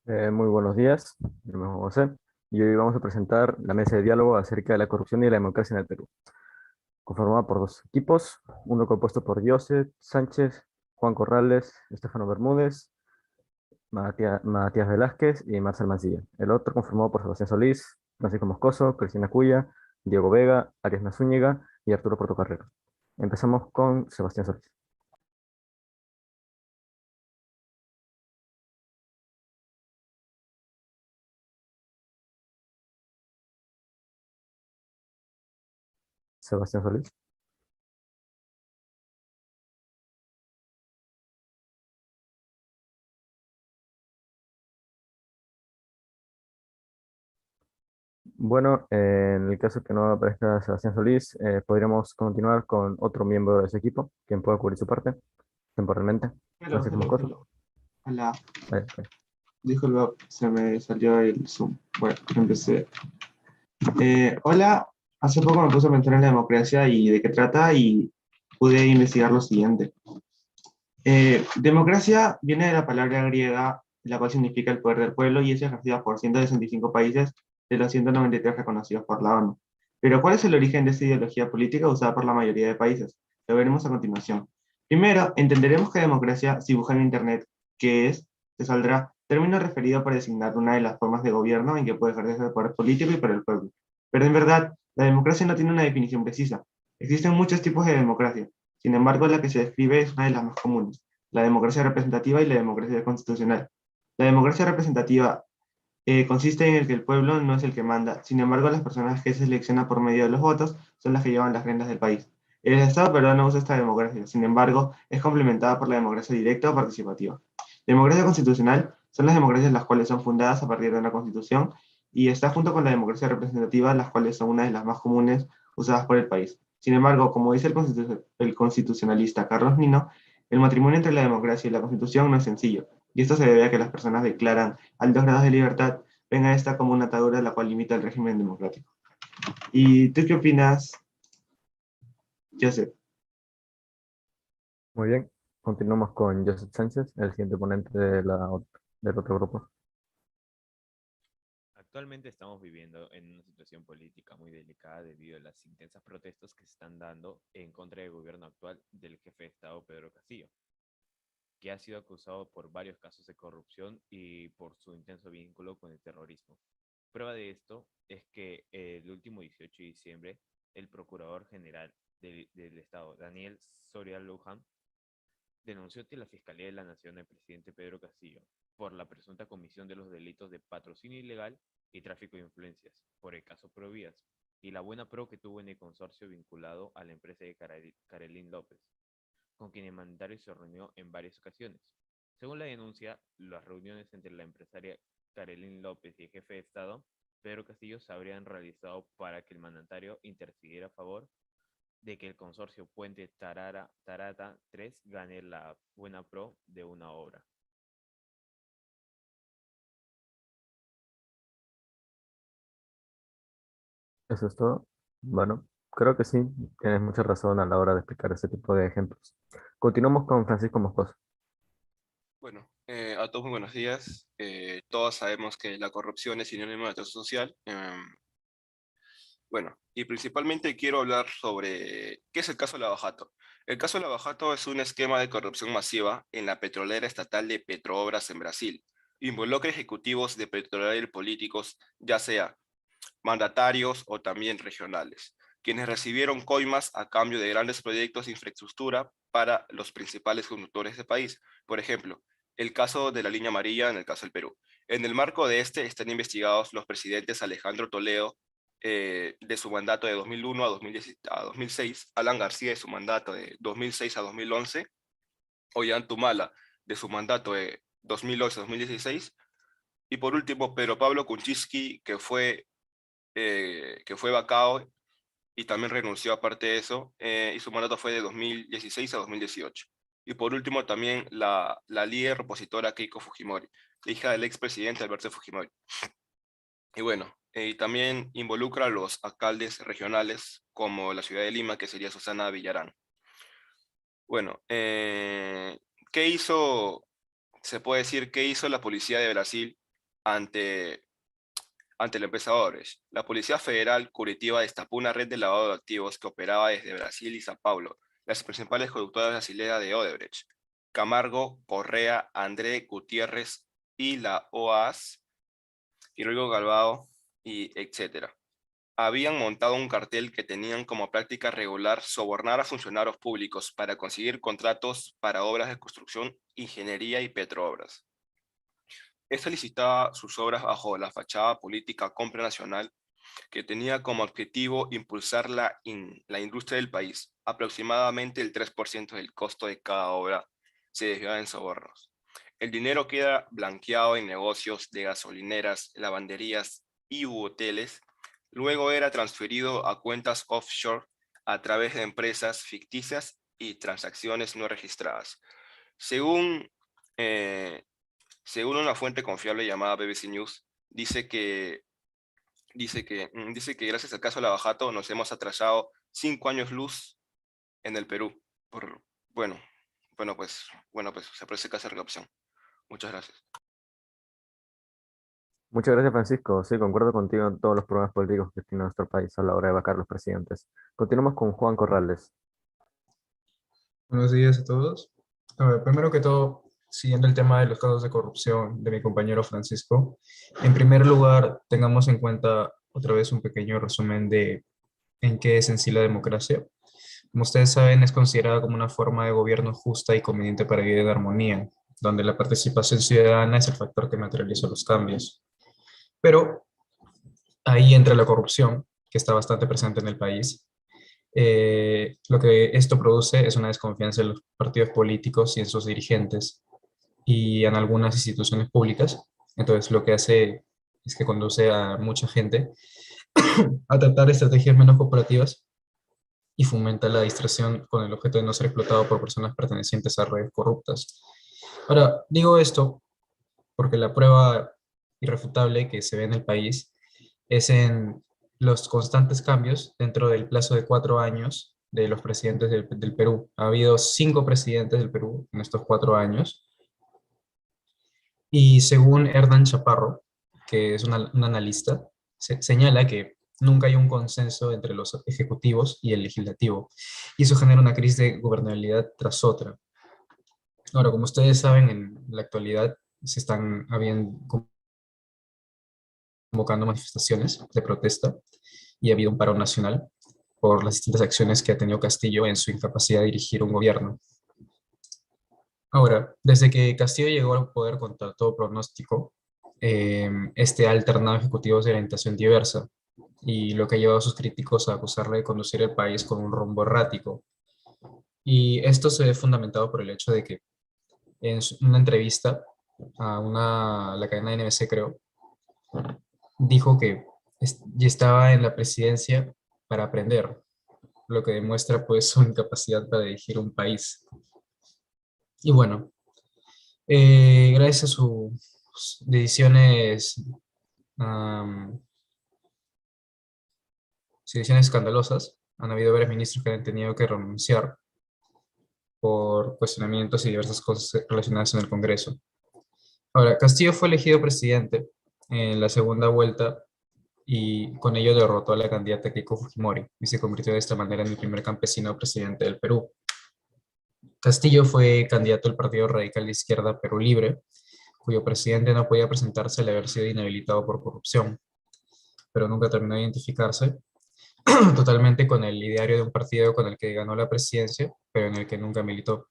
Muy buenos días, mi nombre es José y hoy vamos a presentar la mesa de diálogo acerca de la corrupción y la democracia en el Perú, conformada por dos equipos, uno compuesto por Joseph Sánchez, Juan Corrales, Estefano Bermúdez, Matías Velázquez y Marcel Mancilla. El otro conformado por Sebastián Solís, Francisco Moscoso, Cristina Cuya, Diego Vega, Arias Nazúñiga y Arturo Portocarrero. Empezamos con Sebastián Solís. Sebastián Solís. Bueno, en el caso que no aparezca Sebastián Solís, podríamos continuar con otro miembro de ese equipo, quien pueda cubrir su parte temporalmente. Hello, Francisco hello, Moscoso. hello. Hola, Ok. disculpa, se me salió el Zoom. Bueno, empecé. Hola, hace poco me puse a pensar en la democracia y de qué trata y pude investigar lo siguiente. Democracia viene de la palabra griega, la cual significa el poder del pueblo y es ejercida por 165 países de los 193 reconocidos por la ONU. Pero ¿cuál es el origen de esta ideología política usada por la mayoría de países? Lo veremos a continuación. Primero, entenderemos que democracia, si buscan en Internet qué es, te saldrá término referido para designar una de las formas de gobierno en que puede ejercerse el poder político y para el pueblo. Pero en verdad, la democracia no tiene una definición precisa. Existen muchos tipos de democracia. Sin embargo, la que se describe es una de las más comunes, la democracia representativa y la democracia constitucional. La democracia representativa consiste en el que el pueblo no es el que manda, sin embargo, las personas que se seleccionan por medio de los votos son las que llevan las riendas del país. El Estado peruano usa esta democracia, sin embargo, es complementada por la democracia directa o participativa. Democracia constitucional son las democracias las cuales son fundadas a partir de una constitución y está junto con la democracia representativa, las cuales son una de las más comunes usadas por el país. Sin embargo, como dice el constitucionalista Carlos Nino, el matrimonio entre la democracia y la constitución no es sencillo, y esto se debe a que las personas declaran altos grados de libertad, ven a esta como una atadura la cual limita el régimen democrático. ¿Y tú qué opinas, Joseph? Muy bien, continuamos con Joseph Sánchez, el siguiente ponente de del otro grupo. Actualmente estamos viviendo en una situación política muy delicada debido a las intensas protestas que se están dando en contra del gobierno actual del jefe de Estado Pedro Castillo, que ha sido acusado por varios casos de corrupción y por su intenso vínculo con el terrorismo. Prueba de esto es que el último 18 de diciembre, el Procurador General del Estado, Daniel Soria Luján, denunció ante la Fiscalía de la Nación al presidente Pedro Castillo por la presunta comisión de los delitos de patrocinio ilegal y tráfico de influencias por el caso Provías y la buena pro que tuvo en el consorcio vinculado a la empresa de Carolín López, con quien el mandatario se reunió en varias ocasiones. Según la denuncia, las reuniones entre la empresaria Carolín López y el jefe de Estado, Pedro Castillo, se habrían realizado para que el mandatario intercediera a favor de que el consorcio Puente Tarata 3 gane la buena pro de una obra. ¿Eso es todo? Bueno, creo que sí, tienes mucha razón a la hora de explicar ese tipo de ejemplos. Continuamos con Francisco Moscoso. Bueno, a todos muy buenos días. Todos sabemos que la corrupción es sinónimo de atraso social. Bueno, y principalmente quiero hablar sobre qué es el caso Lavajato. El caso Lavajato es un esquema de corrupción masiva en la petrolera estatal de Petrobras en Brasil. Involucra ejecutivos de petrolera y políticos, ya sea mandatarios o también regionales, quienes recibieron coimas a cambio de grandes proyectos de infraestructura para los principales conductores del país. Por ejemplo, el caso de la línea amarilla en el caso del Perú. En el marco de este están investigados los presidentes Alejandro Toledo de su mandato de 2001 a, 2010 a 2006, Alan García de su mandato de 2006 a 2011, Ollanta Humala de su mandato de 2011 a 2016, y por último Pedro Pablo Kuczynski, que fue vacado y también renunció aparte de eso, y su mandato fue de 2016 a 2018. Y por último también la líder opositora Keiko Fujimori, hija del expresidente Alberto Fujimori. Y bueno, y también involucra a los alcaldes regionales como la ciudad de Lima, que sería Susana Villarán. Bueno, ¿qué hizo, se puede decir, qué hizo la policía de Brasil ante, ante la empresa Odebrecht. La Policía Federal Curitiba destapó una red de lavado de activos que operaba desde Brasil y Sao Paulo, las principales conductoras brasileñas de Odebrecht: Camargo, Correa, André Gutiérrez y la OAS, y Rodrigo Galvao, y etcétera. Habían montado un cartel que tenían como práctica regular sobornar a funcionarios públicos para conseguir contratos para obras de construcción, ingeniería y petroobras. Esta licitaba sus obras bajo la fachada política Compra Nacional, que tenía como objetivo impulsar la industria del país. Aproximadamente el 3% del costo de cada obra se desviaba en sobornos. El dinero queda blanqueado en negocios de gasolineras, lavanderías y hoteles. Luego era transferido a cuentas offshore a través de empresas ficticias y transacciones no registradas. Según, eh, según una fuente confiable llamada BBC News, dice que gracias al caso Lavajato nos hemos atrasado 5 años luz en el Perú. Por, bueno, pues se aprecia esa corrupción. Muchas gracias. Muchas gracias, Francisco. Sí, concuerdo contigo en todos los problemas políticos que tiene nuestro país a la hora de vacar los presidentes. Continuamos con Juan Corrales. Buenos días a todos. A ver, primero que todo, siguiendo el tema de los casos de corrupción de mi compañero Francisco, en primer lugar, tengamos en cuenta otra vez un pequeño resumen de en qué es en sí la democracia. Como ustedes saben, es considerada como una forma de gobierno justa y conveniente para vivir en armonía, donde la participación ciudadana es el factor que materializa los cambios. Pero ahí entra la corrupción, que está bastante presente en el país. Lo que esto produce es una desconfianza en los partidos políticos y en sus dirigentes y en algunas instituciones públicas. Entonces lo que hace es que conduce a mucha gente a tratar estrategias menos cooperativas y fomenta la distracción con el objeto de no ser explotado por personas pertenecientes a redes corruptas. Ahora, digo esto porque la prueba irrefutable que se ve en el país es en los constantes cambios dentro del plazo de 4 años de los presidentes del Perú. Ha habido 5 presidentes del Perú en estos 4 años. Y según Hernán Chaparro, que es un analista, señala que nunca hay un consenso entre los ejecutivos y el legislativo. Y eso genera una crisis de gobernabilidad tras otra. Ahora, como ustedes saben, en la actualidad se están convocando manifestaciones de protesta y ha habido un paro nacional por las distintas acciones que ha tenido Castillo en su incapacidad de dirigir un gobierno. Ahora, desde que Castillo llegó al poder contra todo pronóstico, este ha alternado ejecutivos de orientación diversa, y lo que ha llevado a sus críticos a acusarle de conducir el país con un rumbo errático. Y esto se ve fundamentado por el hecho de que en una entrevista a la cadena NBC, creo, dijo que ya estaba en la presidencia para aprender, lo que demuestra pues su incapacidad para dirigir un país. Y bueno, gracias a sus decisiones, escandalosas, han habido varios ministros que han tenido que renunciar por cuestionamientos y diversas cosas relacionadas en el Congreso. Ahora, Castillo fue elegido presidente en la segunda vuelta y con ello derrotó a la candidata Keiko Fujimori y se convirtió de esta manera en el primer campesino presidente del Perú. Castillo fue candidato del Partido Radical de Izquierda Perú Libre, cuyo presidente no podía presentarse al haber sido inhabilitado por corrupción, pero nunca terminó de identificarse totalmente con el ideario de un partido con el que ganó la presidencia, pero en el que nunca militó.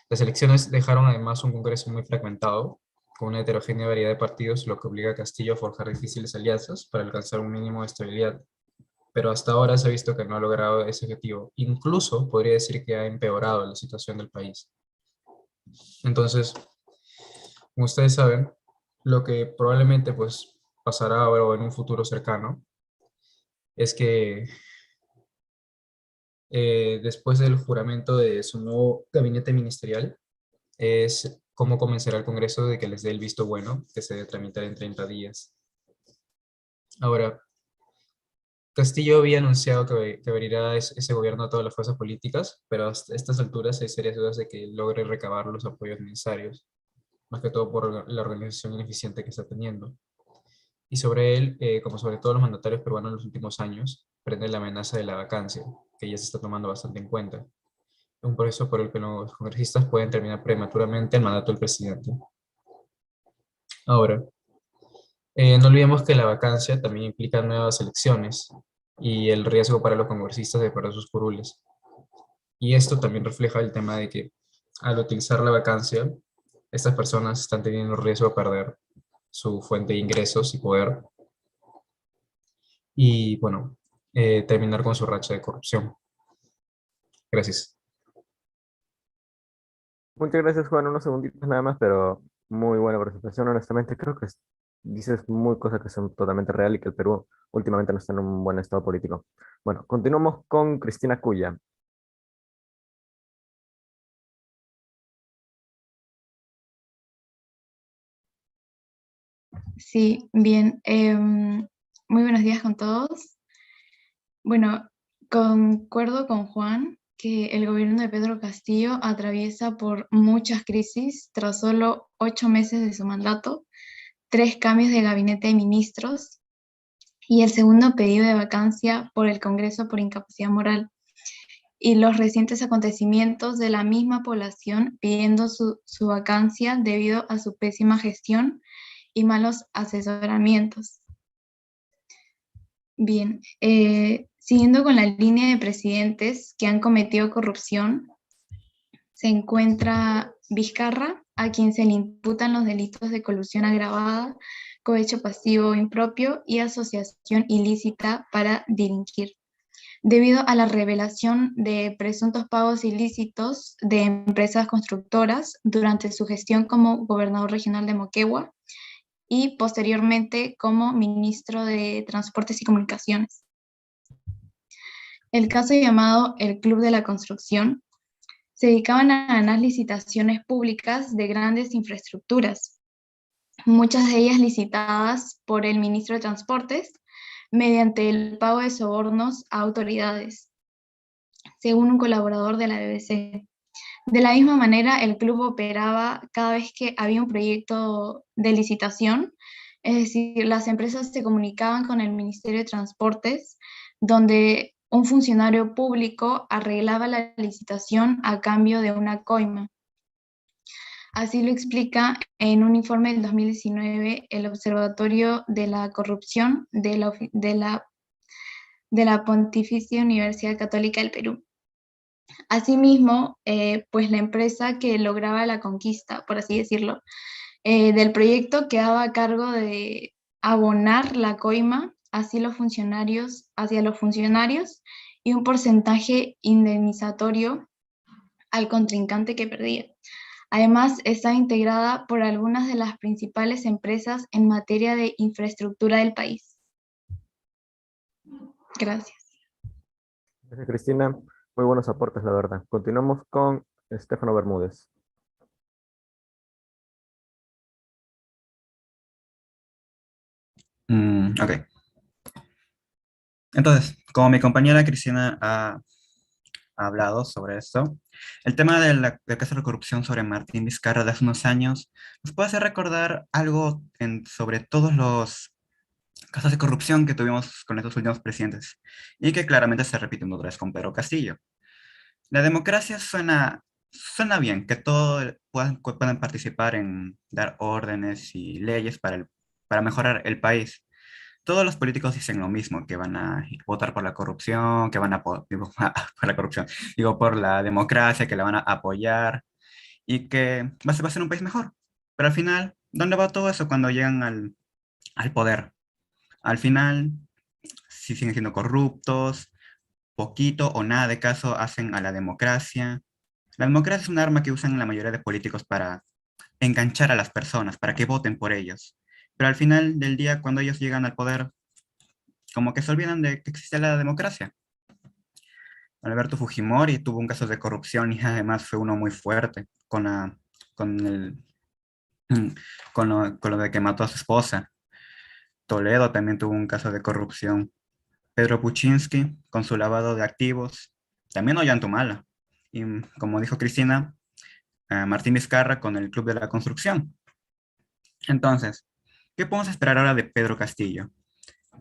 Las elecciones dejaron además un Congreso muy fragmentado, con una heterogénea variedad de partidos, lo que obliga a Castillo a forjar difíciles alianzas para alcanzar un mínimo de estabilidad. Pero hasta ahora se ha visto que no ha logrado ese objetivo. Incluso podría decir que ha empeorado la situación del país. Entonces, como ustedes saben, lo que probablemente pues pasará ahora o en un futuro cercano es que después del juramento de su nuevo gabinete ministerial, es cómo convencerá al Congreso de que les dé el visto bueno, que se debe tramitar en 30 días. Ahora, Castillo había anunciado que abrirá ese gobierno a todas las fuerzas políticas, pero hasta estas alturas hay serias dudas de que logre recabar los apoyos necesarios, más que todo por la organización ineficiente que está teniendo. Y sobre él, como sobre todos los mandatarios peruanos en los últimos años, prende la amenaza de la vacancia, que ya se está tomando bastante en cuenta. Un proceso por el que los congresistas pueden terminar prematuramente el mandato del presidente. Ahora, no olvidemos que la vacancia también implica nuevas elecciones y el riesgo para los congresistas de perder sus curules. Y esto también refleja el tema de que al utilizar la vacancia, estas personas están teniendo riesgo de perder su fuente de ingresos y poder, y bueno, terminar con su racha de corrupción. Gracias. Muchas gracias, Juan. Unos segunditos nada más, pero muy buena presentación. Honestamente, creo que dices muy cosas que son totalmente real y que el Perú últimamente no está en un buen estado político. Bueno, continuamos con Cristina Cuya. Sí, bien. Muy buenos días con todos. Bueno, concuerdo con Juan que el gobierno de Pedro Castillo atraviesa por muchas crisis tras solo 8 meses de su mandato, 3 cambios de gabinete de ministros y el segundo pedido de vacancia por el Congreso por incapacidad moral, y los recientes acontecimientos de la misma población pidiendo su vacancia debido a su pésima gestión y malos asesoramientos. Bien, siguiendo con la línea de presidentes que han cometido corrupción, se encuentra Vizcarra, a quien se le imputan los delitos de colusión agravada, cohecho pasivo impropio y asociación ilícita para delinquir, debido a la revelación de presuntos pagos ilícitos de empresas constructoras durante su gestión como gobernador regional de Moquegua y posteriormente como ministro de Transportes y Comunicaciones. El caso llamado el Club de la Construcción se dedicaban a ganar licitaciones públicas de grandes infraestructuras, muchas de ellas licitadas por el ministro de Transportes mediante el pago de sobornos a autoridades, según un colaborador de la BBC. De la misma manera, el club operaba cada vez que había un proyecto de licitación, es decir, las empresas se comunicaban con el Ministerio de Transportes, donde un funcionario público arreglaba la licitación a cambio de una coima. Así lo explica en un informe del 2019 el Observatorio de la Corrupción de la Pontificia Universidad Católica del Perú. Asimismo, pues la empresa que lograba la conquista, por así decirlo, del proyecto quedaba a cargo de abonar la coima hacia los funcionarios y un porcentaje indemnizatorio al contrincante que perdía. Además, está integrada por algunas de las principales empresas en materia de infraestructura del país. Gracias. Gracias, Cristina. Muy buenos aportes, la verdad. Continuamos con Estefano Bermúdez. Ok. Entonces, como mi compañera Cristina ha hablado sobre esto, el tema del caso de corrupción sobre Martín Vizcarra de hace unos años nos puede hacer recordar algo sobre todos los casos de corrupción que tuvimos con estos últimos presidentes y que claramente se repiten otra vez con Pedro Castillo. La democracia suena bien, que todos puedan participar en dar órdenes y leyes para mejorar el país. Todos los políticos dicen lo mismo, que van a votar por la corrupción, que van a, digo, por la corrupción, digo, por la democracia, que la van a apoyar y que va a ser un país mejor. Pero al final, ¿dónde va todo eso cuando llegan al poder? Al final, si siguen siendo corruptos, poquito o nada de caso hacen a la democracia. La democracia es un arma que usan la mayoría de políticos para enganchar a las personas, para que voten por ellos. Pero al final del día, cuando ellos llegan al poder, como que se olvidan de que existe la democracia. Alberto Fujimori tuvo un caso de corrupción y además fue uno muy fuerte con el, con lo de que mató a su esposa. Toledo también tuvo un caso de corrupción. Pedro Kuczynski, con su lavado de activos, también Ollantumala. Y como dijo Cristina, Martín Vizcarra con el Club de la Construcción. Entonces, ¿Qué podemos esperar ahora de Pedro Castillo?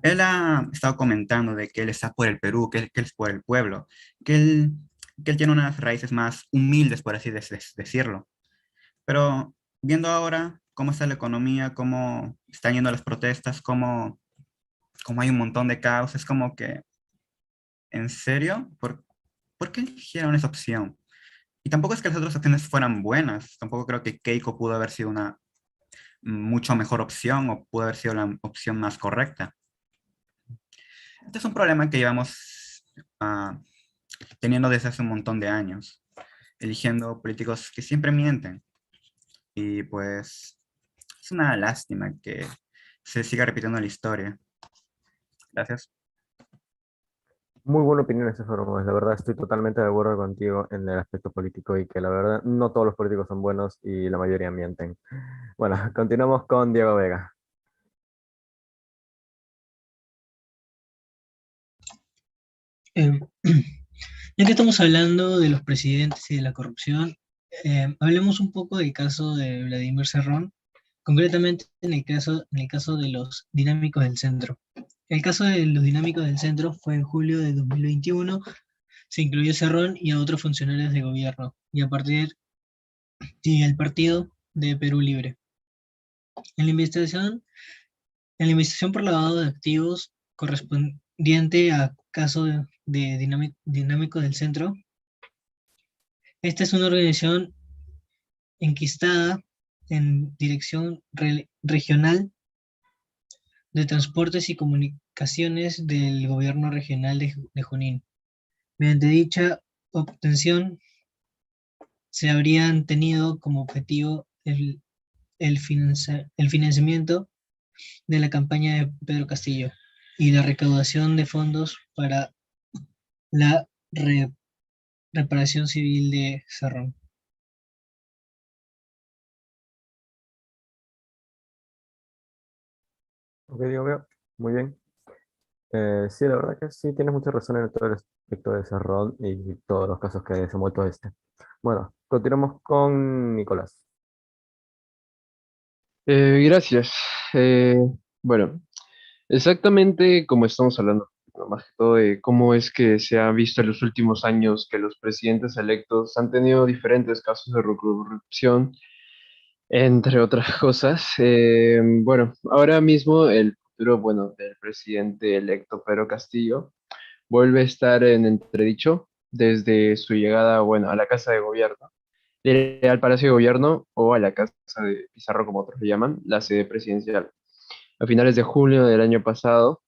Él ha estado comentando de que él está por el Perú, que él es por el pueblo, que él, que él tiene unas raíces más humildes, por así decirlo. Pero viendo ahora cómo está la economía, cómo están yendo las protestas, cómo hay un montón de caos, es como que, ¿en serio? ¿Por qué eligieron esa opción? Y tampoco es que las otras opciones fueran buenas, tampoco creo que Keiko pudo haber sido una mucho mejor opción o pudo haber sido la opción más correcta. Este es un problema que llevamos teniendo desde hace un montón de años, eligiendo políticos que siempre mienten. Y pues es una lástima que se siga repitiendo la historia. Gracias. Muy buena opinión ese foro, la verdad estoy totalmente de acuerdo contigo en el aspecto político y que la verdad no todos los políticos son buenos y la mayoría mienten. Bueno, continuamos con Diego Vega. Eh, ya que estamos hablando de los presidentes y de la corrupción, hablemos un poco del caso de Vladimir Cerrón, concretamente en el caso de los dinámicos del centro. El caso de los dinámicos del centro fue en julio de 2021, se incluyó Cerrón y a otros funcionarios de gobierno, y a partir del partido de Perú Libre. En la investigación por lavado de activos correspondiente a caso de dinámico del centro, esta es una organización enquistada en Dirección Regional de Transportes y Comunicaciones del Gobierno Regional de Junín. Mediante dicha obtención se habrían tenido como objetivo el financiamiento de la campaña de Pedro Castillo y la recaudación de fondos para la reparación civil de Cerrón. Ok, Diego Vega, muy bien. Sí, la verdad que sí, tienes mucha razón en todo el aspecto de ese rol y todos los casos que se muerto este. Bueno, continuamos con Nicolás. Gracias. Bueno, exactamente como estamos hablando, ¿no? Más que todo de cómo es que se ha visto en los últimos años que los presidentes electos han tenido diferentes casos de corrupción, entre otras cosas. Bueno, ahora mismo el futuro, bueno, del presidente electo Pedro Castillo vuelve a estar en entredicho desde su llegada, bueno, a la Casa de Gobierno, al Palacio de Gobierno o a la Casa de Pizarro, como otros le llaman, la sede presidencial. A finales de junio del año pasado,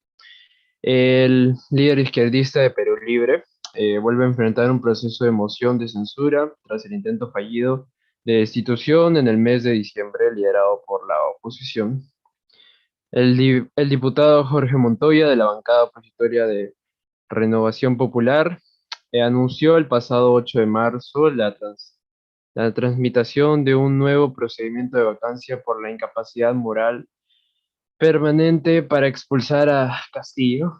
el líder izquierdista de Perú Libre vuelve a enfrentar un proceso de moción de censura tras el intento fallido de destitución en el mes de diciembre liderado por la oposición. El diputado Jorge Montoya de la bancada opositoria de Renovación Popular anunció el pasado 8 de marzo la transmitación de un nuevo procedimiento de vacancia por la incapacidad moral permanente para expulsar a Castillo,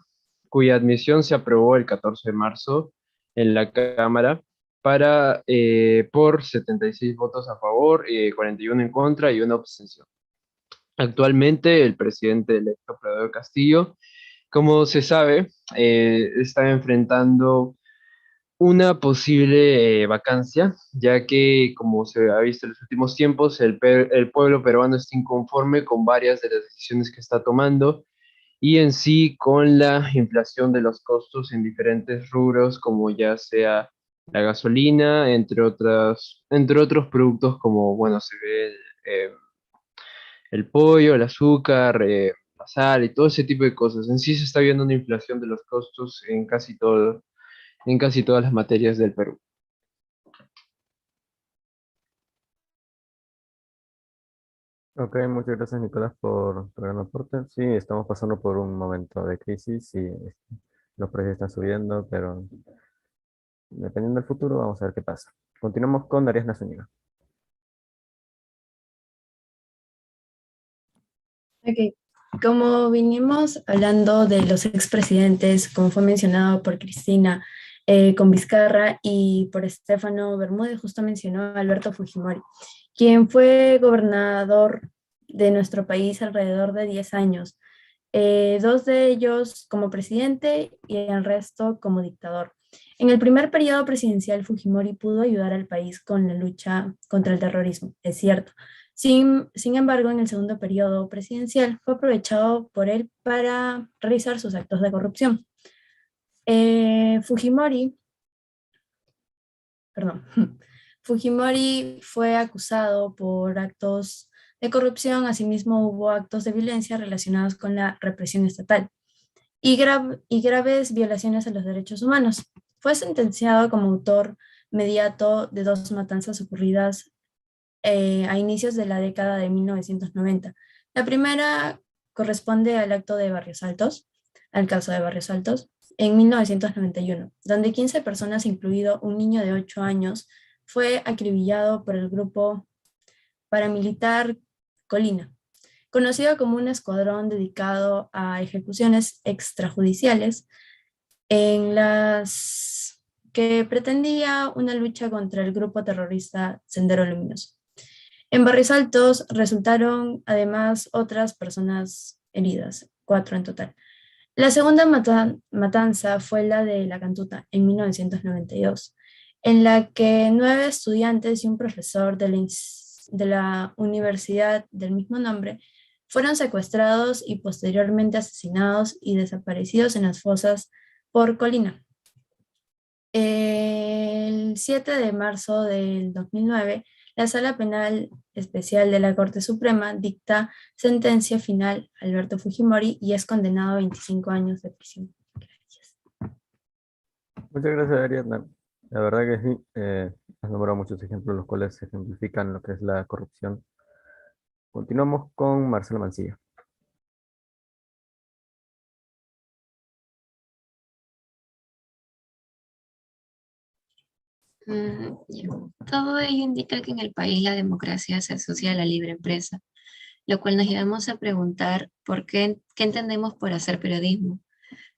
cuya admisión se aprobó el 14 de marzo en la Cámara por 76 votos a favor, 41 en contra y una abstención. Actualmente el presidente electo Pedro Castillo, como se sabe, está enfrentando una posible vacancia, ya que, como se ha visto en los últimos tiempos, el pueblo peruano está inconforme con varias de las decisiones que está tomando y en sí con la inflación de los costos en diferentes rubros, como ya sea la gasolina, entre otros productos como, bueno, se ve el pollo, el azúcar, la sal y todo ese tipo de cosas. En sí se está viendo una inflación de los costos en casi todas las materias del Perú. Ok, muchas gracias Nicolás por tu gran aporte. Sí, estamos pasando por un momento de crisis y los precios están subiendo, pero dependiendo del futuro vamos a ver qué pasa. Continuamos con Arias Zúñiga. Ok, como vinimos hablando de los expresidentes, como fue mencionado por Cristina, con Vizcarra y por Estefano Bermúdez, justo mencionó a Alberto Fujimori, quien fue gobernador de nuestro país alrededor de 10 años, 2 de ellos como presidente y el resto como dictador. En el primer periodo presidencial, Fujimori pudo ayudar al país con la lucha contra el terrorismo, es cierto. Sin embargo, en el segundo periodo presidencial fue aprovechado por él para realizar sus actos de corrupción. Fujimori, perdón, Fujimori fue acusado por actos de corrupción, asimismo hubo actos de violencia relacionados con la represión estatal y graves violaciones a los derechos humanos. Fue sentenciado como autor mediato de 2 matanzas ocurridas a inicios de la década de 1990. La primera corresponde al acto de Barrios Altos, al caso de Barrios Altos, en 1991, donde 15 personas, incluido un niño de 8 años, fue acribillado por el grupo paramilitar Colina, conocido como un escuadrón dedicado a ejecuciones extrajudiciales en las que pretendía una lucha contra el grupo terrorista Sendero Luminoso. En Barrios Altos resultaron además otras personas heridas, 4 en total. La segunda matanza fue la de La Cantuta en 1992, en la que 9 estudiantes y un profesor de la universidad del mismo nombre fueron secuestrados y posteriormente asesinados y desaparecidos en las fosas por Colina. El 7 de marzo del 2009, la Sala Penal Especial de la Corte Suprema dicta sentencia final a Alberto Fujimori y es condenado a 25 años de prisión. Gracias. Muchas gracias, Ariadna. La verdad que sí, has nombrado muchos ejemplos los cuales ejemplifican lo que es la corrupción. Continuamos con Marcelo Mancilla. Ya. Todo ello indica que en el país la democracia se asocia a la libre empresa, lo cual nos llevamos a preguntar qué entendemos por hacer periodismo.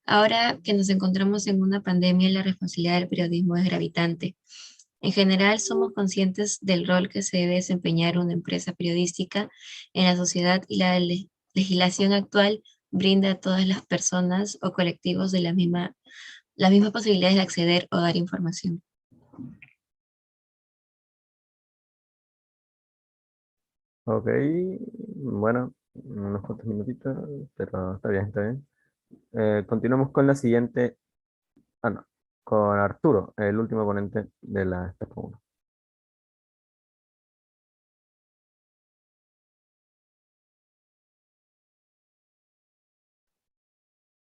Ahora que nos encontramos en una pandemia, la responsabilidad del periodismo es gravitante. En general, somos conscientes del rol que se debe desempeñar una empresa periodística en la sociedad y la legislación actual brinda a todas las personas o colectivos de las mismas posibilidades de acceder o dar información. Ok, bueno, unos cuantos minutitos, pero está bien, está bien. Continuamos con la siguiente, no, con Arturo, el último ponente de la etapa 1.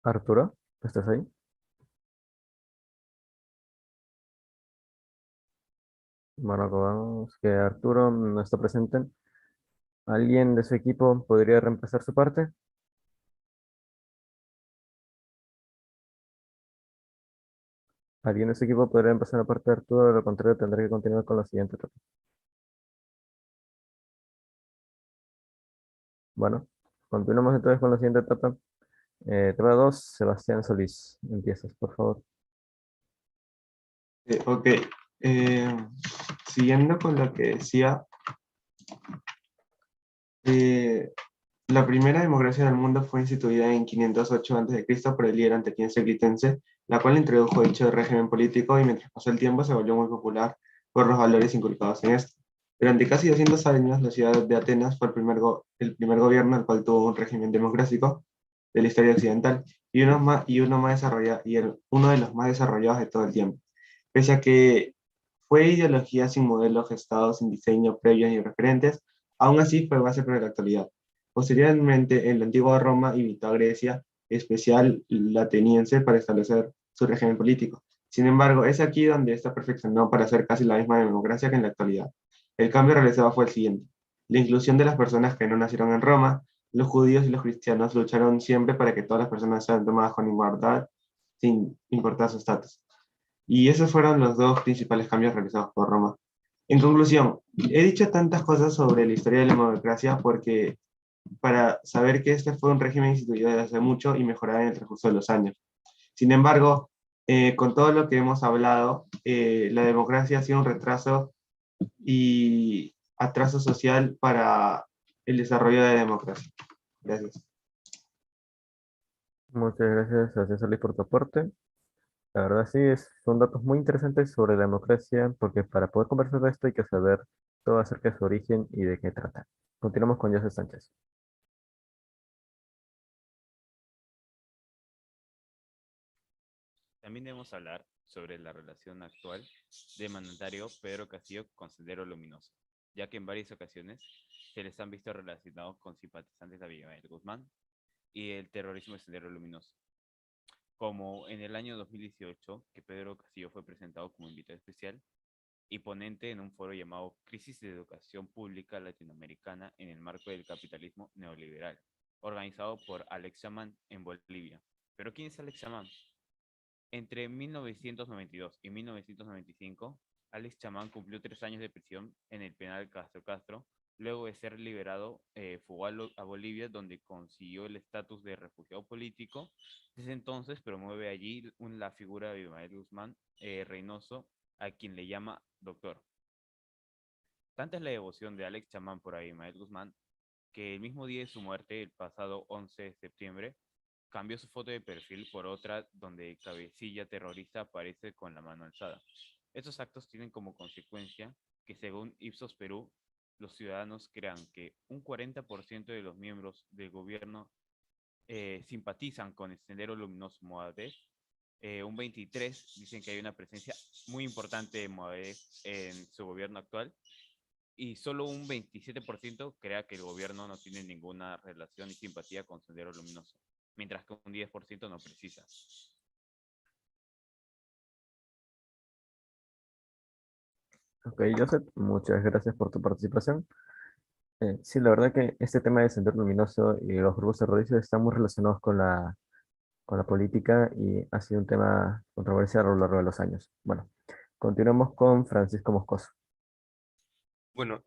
Arturo, ¿estás ahí? Bueno, vamos que Arturo no está presente. ¿Alguien de su equipo podría reemplazar su parte? ¿Alguien de su equipo podría reemplazar la parte de Arturo? De lo contrario, tendré que continuar con la siguiente etapa. Bueno, continuamos entonces con la siguiente etapa. Etapa 2, Sebastián Solís. Empiezas, por favor. Ok, siguiendo con lo que decía, la primera democracia del mundo fue instituida en 508 a.C. por el líder antioquense clitense, la cual introdujo dicho régimen político y mientras pasó el tiempo se volvió muy popular por los valores inculcados en esto. Durante casi 200 años, la ciudad de Atenas fue el primer gobierno al cual tuvo un régimen democrático de la historia occidental y uno de los más desarrollados de todo el tiempo. Pese a que fue ideología sin modelo gestado, sin diseño previos ni referentes, aún así fue base para la actualidad. Posteriormente, en la antigua Roma invitó a Grecia, especial la ateniense, para establecer su régimen político. Sin embargo, es aquí donde está perfeccionado para hacer casi la misma democracia que en la actualidad. El cambio realizado fue el siguiente: la inclusión de las personas que no nacieron en Roma. Los judíos y los cristianos lucharon siempre para que todas las personas sean tomadas con igualdad, sin importar su estatus. Y esos fueron los 2 principales cambios realizados por Roma. En conclusión, he dicho tantas cosas sobre la historia de la democracia porque para saber que este fue un régimen instituido desde hace mucho y mejorado en el transcurso de los años. Sin embargo, con todo lo que hemos hablado, la democracia ha sido un retraso y atraso social para el desarrollo de la democracia. Gracias. Muchas gracias, Solís, por tu aporte. La verdad sí, son datos muy interesantes sobre la democracia, porque para poder conversar de esto hay que saber todo acerca de su origen y de qué trata. Continuamos con José Sánchez. También debemos hablar sobre la relación actual del mandatario Pedro Castillo con Sendero Luminoso, ya que en varias ocasiones se les han visto relacionados con simpatizantes de Abimael Guzmán y el terrorismo de Sendero Luminoso. Como en el año 2018, que Pedro Castillo fue presentado como invitado especial y ponente en un foro llamado Crisis de Educación Pública Latinoamericana en el marco del capitalismo neoliberal, organizado por Alex Shaman en Bolivia. ¿Pero quién es Alex Shaman? Entre 1992 y 1995, Alex Chamán cumplió 3 años de prisión en el penal Castro Castro, luego de ser liberado, fugó a Bolivia, donde consiguió el estatus de refugiado político. Desde entonces promueve allí la figura de Abimael Guzmán Reynoso, a quien le llama doctor. Tanta es la devoción de Alex Chamán por Abimael Guzmán, que el mismo día de su muerte, el pasado 11 de septiembre, cambió su foto de perfil por otra donde cabecilla terrorista aparece con la mano alzada. Estos actos tienen como consecuencia que, según Ipsos Perú, los ciudadanos crean que un 40% de los miembros del gobierno simpatizan con el Sendero Luminoso Movadef, un 23% dicen que hay una presencia muy importante de Movadef en su gobierno actual, y solo un 27% crea que el gobierno no tiene ninguna relación ni simpatía con Sendero Luminoso, mientras que un 10% no precisa. Ok, Joseph, muchas gracias por tu participación. Sí, la verdad que este tema de Sendero Luminoso y los grupos terroristas están muy relacionados con la política y ha sido un tema controversial a lo largo de los años. Bueno, continuamos con Francisco Moscoso. Bueno,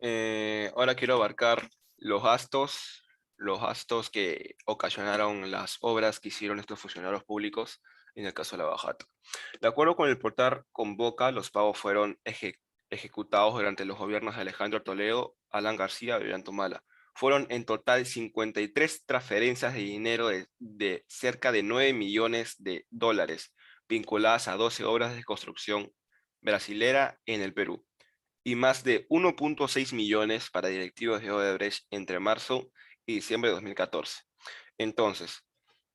ahora quiero abarcar los gastos que ocasionaron las obras que hicieron estos funcionarios públicos en el caso de la Bajato. De acuerdo con el portal Convoca, los pagos fueron ejecutados durante los gobiernos de Alejandro Toledo, Alan García y Ollantumala. Fueron en total 53 transferencias de dinero de cerca de 9 millones de dólares vinculadas a 12 obras de construcción brasilera en el Perú, y más de 1.6 millones para directivos de Odebrecht entre marzo y diciembre de 2014. Entonces,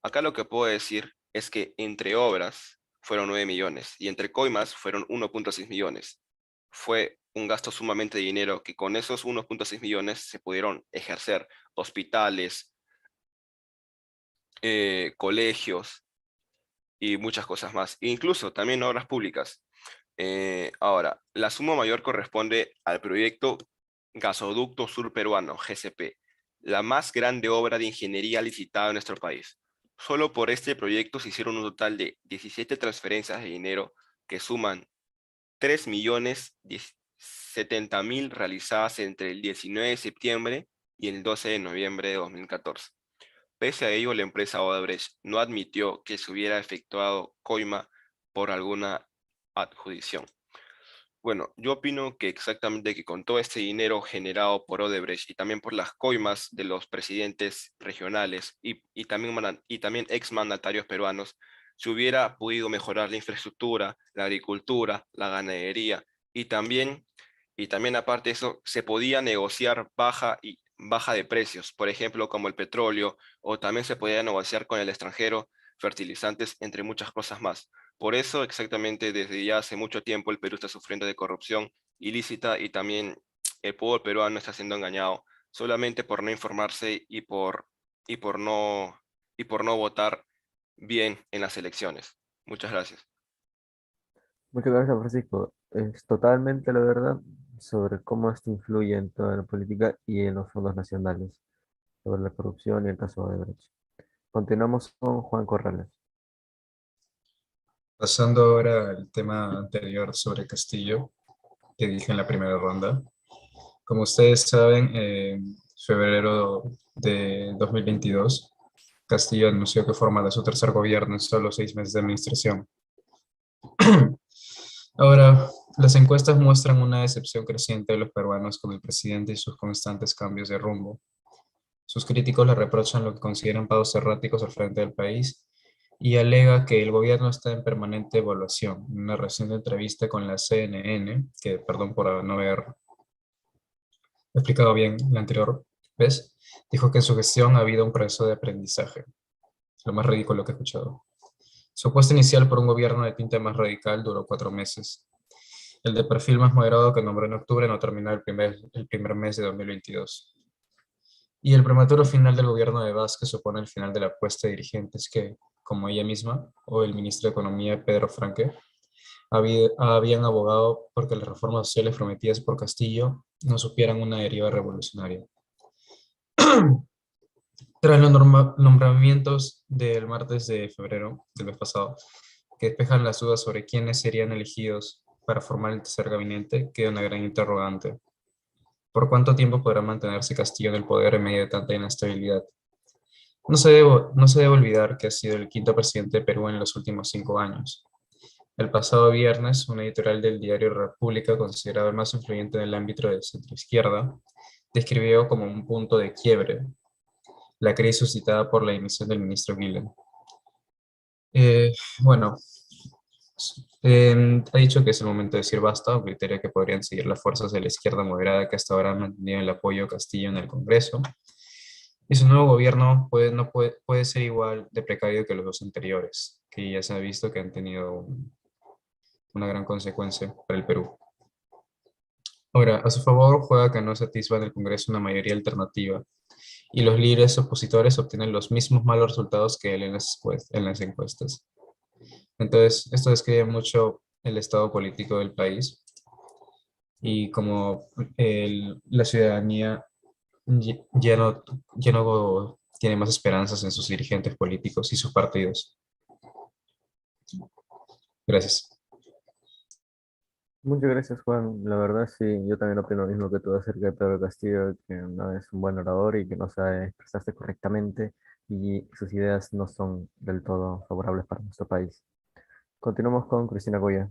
acá lo que puedo decir es que entre obras fueron 9 millones y entre coimas fueron 1.6 millones. Fue un gasto sumamente de dinero que con esos 1.6 millones se pudieron ejercer hospitales, colegios y muchas cosas más. Incluso también obras públicas. Ahora, la suma mayor corresponde al proyecto Gasoducto Sur Peruano, GCP, la más grande obra de ingeniería licitada en nuestro país. Solo por este proyecto se hicieron un total de 17 transferencias de dinero que suman 3.070.000 realizadas entre el 19 de septiembre y el 12 de noviembre de 2014. Pese a ello, la empresa Odebrecht no admitió que se hubiera efectuado coima por alguna adjudición. Bueno, yo opino que exactamente que con todo este dinero generado por Odebrecht y también por las coimas de los presidentes regionales y también exmandatarios peruanos, se hubiera podido mejorar la infraestructura, la agricultura, la ganadería y también aparte de eso, se podía negociar baja de precios, por ejemplo, como el petróleo, o también se podía negociar con el extranjero fertilizantes, entre muchas cosas más. Por eso, exactamente, desde ya hace mucho tiempo el Perú está sufriendo de corrupción ilícita y también el pueblo peruano está siendo engañado solamente por no informarse y por no votar bien en las elecciones. Muchas gracias. Muchas gracias, Francisco. Es totalmente la verdad sobre cómo esto influye en toda la política y en los fondos nacionales, sobre la corrupción y el caso de Brecht. Continuamos con Juan Corrales. Pasando ahora al tema anterior sobre Castillo, que dije en la primera ronda. Como ustedes saben, en febrero de 2022, Castillo anunció que formará su tercer gobierno en solo 6 meses de administración. Ahora, las encuestas muestran una decepción creciente de los peruanos con el presidente y sus constantes cambios de rumbo. Sus críticos le reprochan lo que consideran pagos erráticos al frente del país y alega que el gobierno está en permanente evaluación. En una reciente entrevista con la CNN, que perdón por no haber explicado bien la anterior vez, dijo que en su gestión ha habido un proceso de aprendizaje. Lo más ridículo que he escuchado. Su puesto inicial por un gobierno de tinte más radical duró 4 meses. El de perfil más moderado que nombró en octubre no terminó el primer mes de 2022. Y el prematuro final del gobierno de Vázquez supone el final de la apuesta de dirigentes que, como ella misma o el ministro de Economía Pedro Franque, habían abogado porque las reformas sociales prometidas por Castillo no supieran una deriva revolucionaria. Tras los nombramientos del martes de febrero del mes pasado, que despejan las dudas sobre quiénes serían elegidos para formar el tercer gabinete, queda una gran interrogante. ¿Por cuánto tiempo podrá mantenerse Castillo en el poder en medio de tanta inestabilidad? No se debe olvidar que ha sido el quinto presidente de Perú en los últimos 5 años. El pasado viernes, una editorial del diario República, considerado el más influyente en el ámbito de centroizquierda, describió como un punto de quiebre la crisis suscitada por la dimisión del ministro Guillen. Bueno, ha dicho que es el momento de decir basta, un criterio que podrían seguir las fuerzas de la izquierda moderada que hasta ahora han mantenido el apoyo a Castillo en el Congreso. Y su nuevo gobierno puede ser igual de precario que los dos anteriores, que ya se ha visto que han tenido una gran consecuencia para el Perú. Ahora, a su favor juega que no se atisba en el Congreso una mayoría alternativa, y los líderes opositores obtienen los mismos malos resultados que él en las encuestas. Entonces, esto describe mucho el estado político del país y como la ciudadanía ya no tiene más esperanzas en sus dirigentes políticos y sus partidos. Gracias. Muchas gracias, Juan. La verdad, sí, yo también opino lo mismo que tú acerca de Pedro Castillo, que no es un buen orador y que no sabe expresarse correctamente y sus ideas no son del todo favorables para nuestro país. Continuamos con Cristina Goya.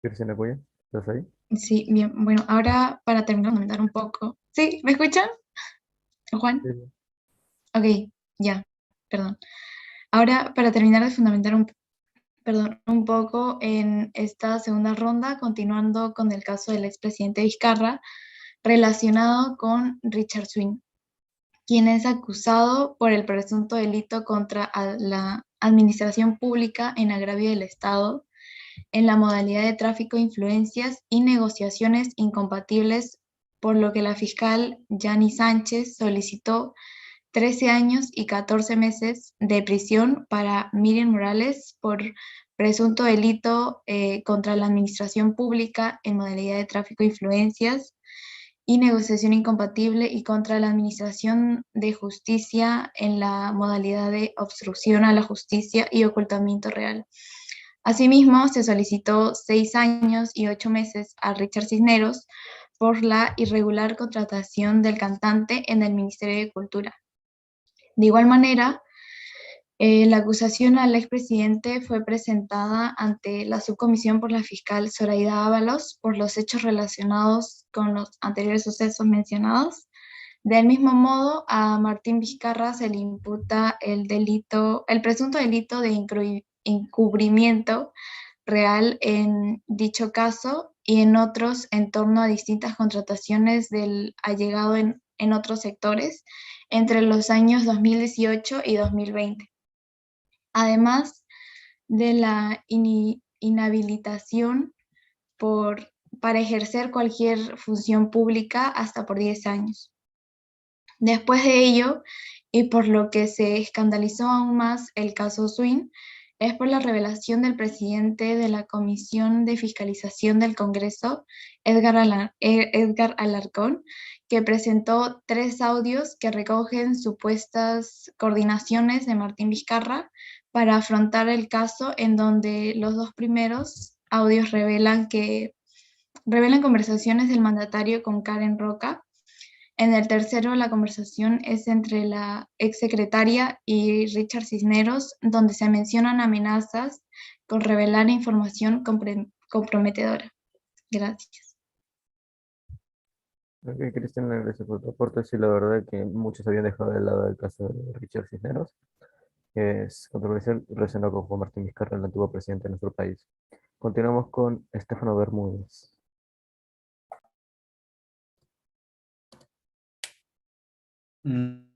Cristina Goya, ¿estás ahí? Sí, bien, bueno, ahora para terminar de comentar un poco. ¿Sí? ¿Me escuchan, Juan? Sí. Ok, ya, perdón. Ahora, para terminar de fundamentar un poco en esta segunda ronda, continuando con el caso del expresidente Vizcarra, relacionado con Richard Swing, quien es acusado por el presunto delito contra la administración pública en agravio del Estado en la modalidad de tráfico de influencias y negociaciones incompatibles, por lo que la fiscal Yani Sánchez solicitó 13 años y 14 meses de prisión para Miriam Morales por presunto delito contra la administración pública en modalidad de tráfico de influencias y negociación incompatible y contra la administración de justicia en la modalidad de obstrucción a la justicia y ocultamiento real. Asimismo, se solicitó 6 años y 8 meses a Richard Cisneros por la irregular contratación del cantante en el Ministerio de Cultura. De igual manera, la acusación al expresidente fue presentada ante la subcomisión por la fiscal Zoraida Ábalos por los hechos relacionados con los anteriores sucesos mencionados. Del mismo modo, a Martín Vizcarra se le imputa el presunto delito de encubrimiento real en dicho caso y en otros en torno a distintas contrataciones del allegado en otros sectores entre los años 2018 y 2020. Además de la inhabilitación para ejercer cualquier función pública hasta por 10 años. Después de ello, y por lo que se escandalizó aún más el caso Swing, es por la revelación del presidente de la Comisión de Fiscalización del Congreso, Edgar Alarcón, que presentó 3 audios que recogen supuestas coordinaciones de Martín Vizcarra para afrontar el caso, en donde los 2 primeros audios revelan conversaciones del mandatario con Karen Roca, En el tercero, la conversación es entre la exsecretaria y Richard Cisneros, donde se mencionan amenazas con revelar información comprometedora. Gracias. Ok, Cristian, gracias por tu aporte. Sí, la verdad que muchos habían dejado de lado el caso de Richard Cisneros, que es controversial relacionado con Juan Martín Vizcarra, el antiguo presidente de nuestro país. Continuamos con Estefano Bermúdez. Mm,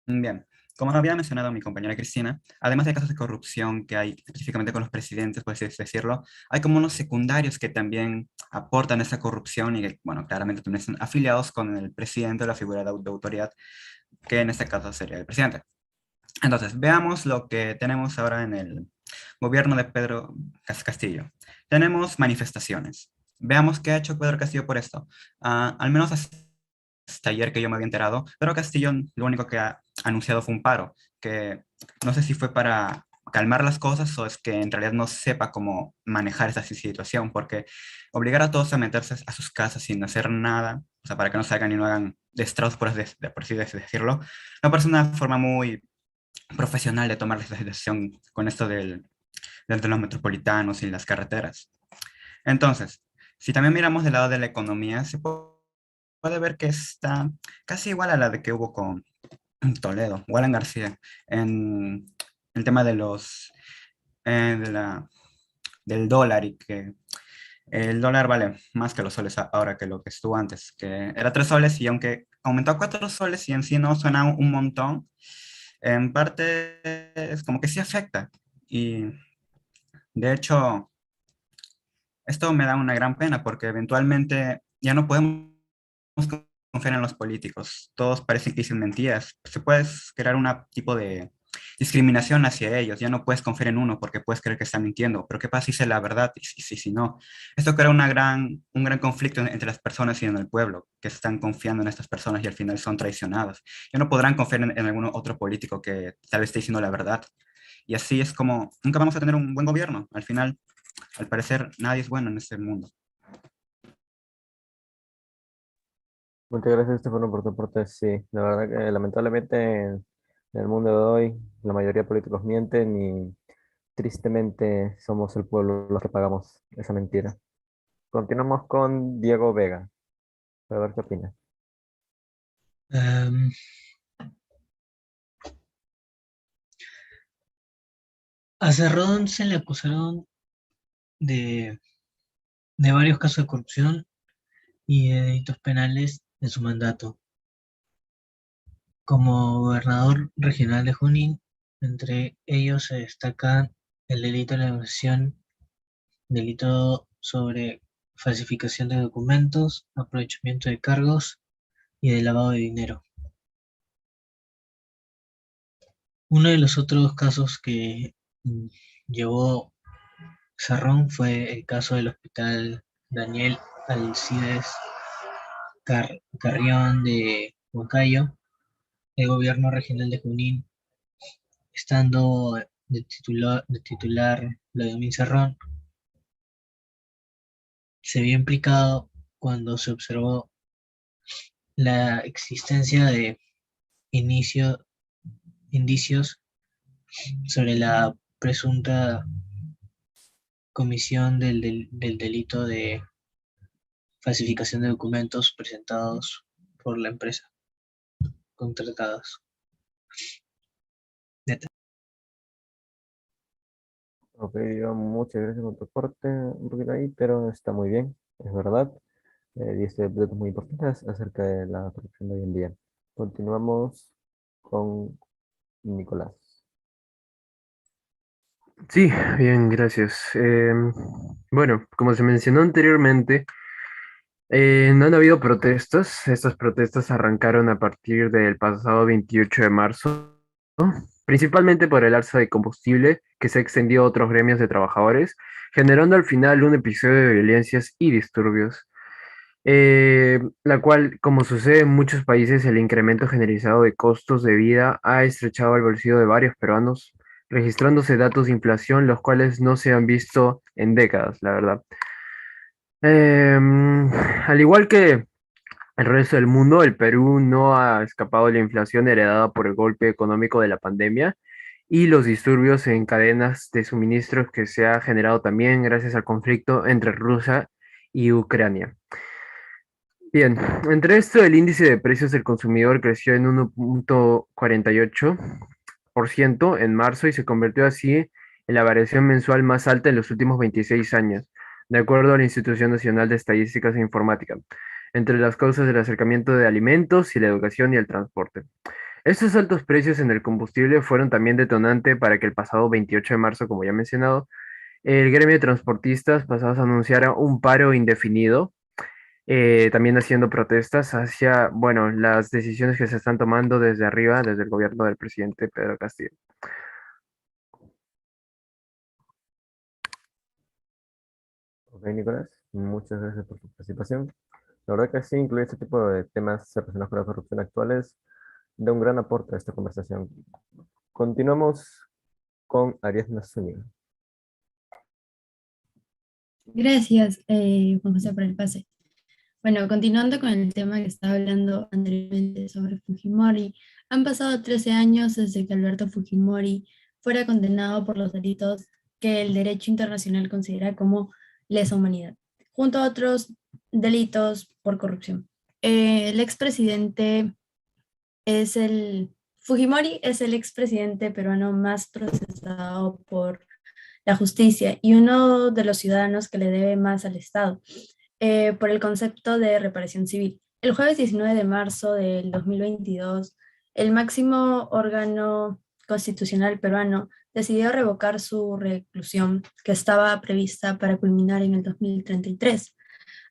Bien, como había mencionado mi compañera Cristina, además de casos de corrupción que hay específicamente con los presidentes, por así decirlo, hay como unos secundarios que también aportan esa corrupción y que, bueno, claramente también están afiliados con el presidente o la figura de autoridad, que en este caso sería el presidente. Entonces, veamos lo que tenemos ahora en el gobierno de Pedro Castillo. Tenemos manifestaciones. Veamos qué ha hecho Pedro Castillo por esto. Al menos hasta ayer que yo me había enterado, Pedro Castillo lo único que ha anunciado fue un paro, que no sé si fue para calmar las cosas o es que en realidad no sepa cómo manejar esa situación, porque obligar a todos a meterse a sus casas sin hacer nada, o sea, para que no salgan y no hagan destrozos, por así decirlo, me parece una forma muy profesional de tomar la decisión con esto de los metropolitanos y las carreteras. Entonces, si también miramos del lado de la economía, se puede ver que está casi igual a la de que hubo con Toledo, o Alan García, en el tema de los, del dólar y que el dólar vale más que los soles ahora que lo que estuvo antes, que era 3 soles y aunque aumentó a 4 soles y en sí no suena un montón, en parte es como que sí afecta. Y de hecho, esto me da una gran pena porque eventualmente ya no podemos confiar en los políticos. Todos parecen que dicen mentiras. Se puede crear un tipo de discriminación hacia ellos. Ya no puedes confiar en uno porque puedes creer que está mintiendo. Pero ¿qué pasa si dice la verdad y si no? Esto crea un gran conflicto entre las personas y en el pueblo que están confiando en estas personas y al final son traicionados. Ya no podrán confiar en algún otro político que tal vez esté diciendo la verdad. Y así es como nunca vamos a tener un buen gobierno. Al final, al parecer, nadie es bueno en este mundo. Muchas gracias, Estefano, por tu aporte. Sí, la verdad que lamentablemente en el mundo de hoy la mayoría de políticos mienten y tristemente somos el pueblo los que pagamos esa mentira. Continuamos con Diego Vega. A ver qué opina. Em, a Cerrón se le acusaron de, de varios casos de corrupción y de delitos penales en su mandato. Como gobernador regional de Junín, entre ellos se destacan el delito de la negociación, delito sobre falsificación de documentos, aprovechamiento de cargos y de lavado de dinero. Uno de los otros casos que llevó Cerrón fue el caso del hospital Daniel Alcides Carrión de Huancayo. El gobierno regional de Junín, estando de titular Vladimir Cerrón, se vio implicado cuando se observó la existencia de indicios sobre la presunta comisión del delito de falsificación de documentos presentados por la empresa contratados. Ok, Diego, muchas gracias por tu aporte, un poquito ahí, pero está muy bien, es verdad. Diste datos muy importantes acerca de la corrupción de hoy en día. Continuamos con Nicolás. Sí, bien, gracias. Bueno, como se mencionó anteriormente, no han habido protestas. Estas protestas arrancaron a partir del pasado 28 de marzo, principalmente por el alza de combustible que se extendió a otros gremios de trabajadores, generando al final un episodio de violencias y disturbios, la cual, como sucede en muchos países, el incremento generalizado de costos de vida ha estrechado el bolsillo de varios peruanos, registrándose datos de inflación los cuales no se han visto en décadas, la verdad. Al igual que el resto del mundo, el Perú no ha escapado de la inflación heredada por el golpe económico de la pandemia y los disturbios en cadenas de suministros que se ha generado también gracias al conflicto entre Rusia y Ucrania. Bien, entre esto el índice de precios del consumidor creció en 1,48% en marzo y se convirtió así en la variación mensual más alta en los últimos 26 años, de acuerdo a la Institución Nacional de Estadísticas e Informática, entre las causas del acercamiento de alimentos y la educación y el transporte. Estos altos precios en el combustible fueron también detonante para que el pasado 28 de marzo, como ya mencionado, el gremio de transportistas pasase a anunciar un paro indefinido, también haciendo protestas hacia, bueno, las decisiones que se están tomando desde arriba, desde el gobierno del presidente Pedro Castillo. Ok, Nicolás, muchas gracias por tu participación. La verdad que sí, incluir este tipo de temas relacionados con la corrupción actuales da un gran aporte a esta conversación. Continuamos con Ariadna Zúñiga. Gracias, Juan José, por el pase. Bueno, continuando con el tema que estaba hablando anteriormente sobre Fujimori, han pasado 13 años desde que Alberto Fujimori fuera condenado por los delitos que el derecho internacional considera como lesa humanidad, junto a otros delitos por corrupción. El expresidente Fujimori es el expresidente peruano más procesado por la justicia y uno de los ciudadanos que le debe más al Estado, por el concepto de reparación civil. El jueves 19 de marzo del 2022, el máximo órgano constitucional peruano decidió revocar su reclusión, que estaba prevista para culminar en el 2033.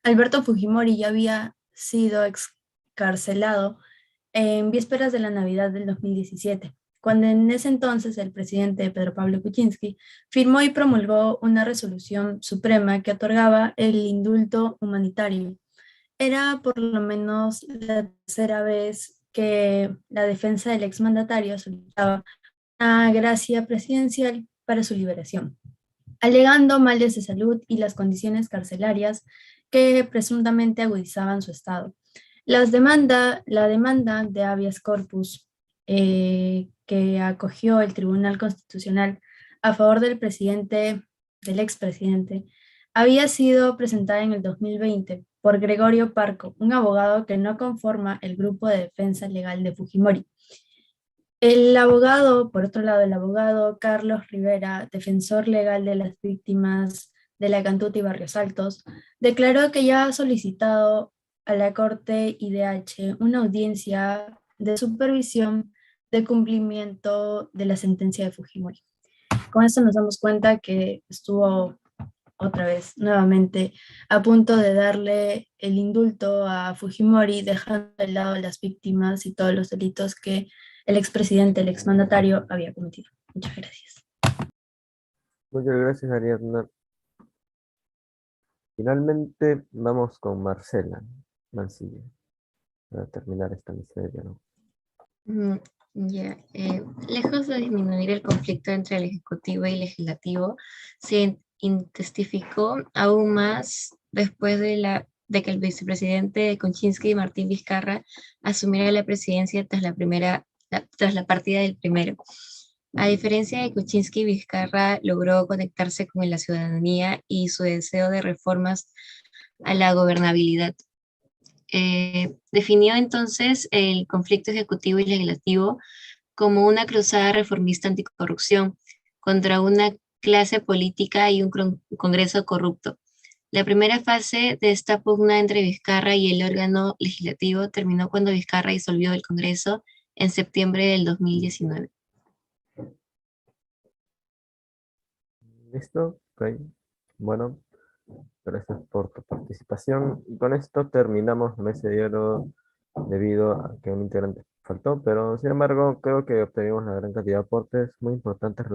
Alberto Fujimori ya había sido excarcelado en vísperas de la Navidad del 2017, cuando en ese entonces el presidente Pedro Pablo Kuczynski firmó y promulgó una resolución suprema que otorgaba el indulto humanitario. Era por lo menos la tercera vez que la defensa del exmandatario solicitaba una gracia presidencial para su liberación, alegando males de salud y las condiciones carcelarias que presuntamente agudizaban su estado. La demanda de habeas corpus que acogió el Tribunal Constitucional a favor del expresidente, había sido presentada en el 2020 por Gregorio Parco, un abogado que no conforma el grupo de defensa legal de Fujimori. Por otro lado, el abogado Carlos Rivera, defensor legal de las víctimas de la Cantuta y Barrios Altos, declaró que ya ha solicitado a la Corte IDH una audiencia de supervisión de cumplimiento de la sentencia de Fujimori. Con esto nos damos cuenta que estuvo otra vez, nuevamente, a punto de darle el indulto a Fujimori, dejando de lado a las víctimas y todos los delitos que el expresidente, el exmandatario, había cometido. Muchas gracias. Muchas gracias, Ariadna. Finalmente vamos con Marcela Mancilla para terminar esta miseria, ¿no? Mm, Ya, lejos de disminuir el conflicto entre el Ejecutivo y el Legislativo, se intensificó aún más después de que el vicepresidente Kuczynski y Martín Vizcarra asumiera la presidencia tras la partida del primero. A diferencia de Kuczynski, Vizcarra logró conectarse con la ciudadanía y su deseo de reformas a la gobernabilidad. Definió entonces el conflicto ejecutivo y legislativo como una cruzada reformista anticorrupción contra una clase política y un Congreso corrupto. La primera fase de esta pugna entre Vizcarra y el órgano legislativo terminó cuando Vizcarra disolvió el Congreso en septiembre del 2019. ¿Listo? Ok. Bueno, gracias por tu participación. Y con esto terminamos la mesa de diálogo debido a que un integrante faltó, pero sin embargo creo que obtuvimos una gran cantidad de aportes muy importantes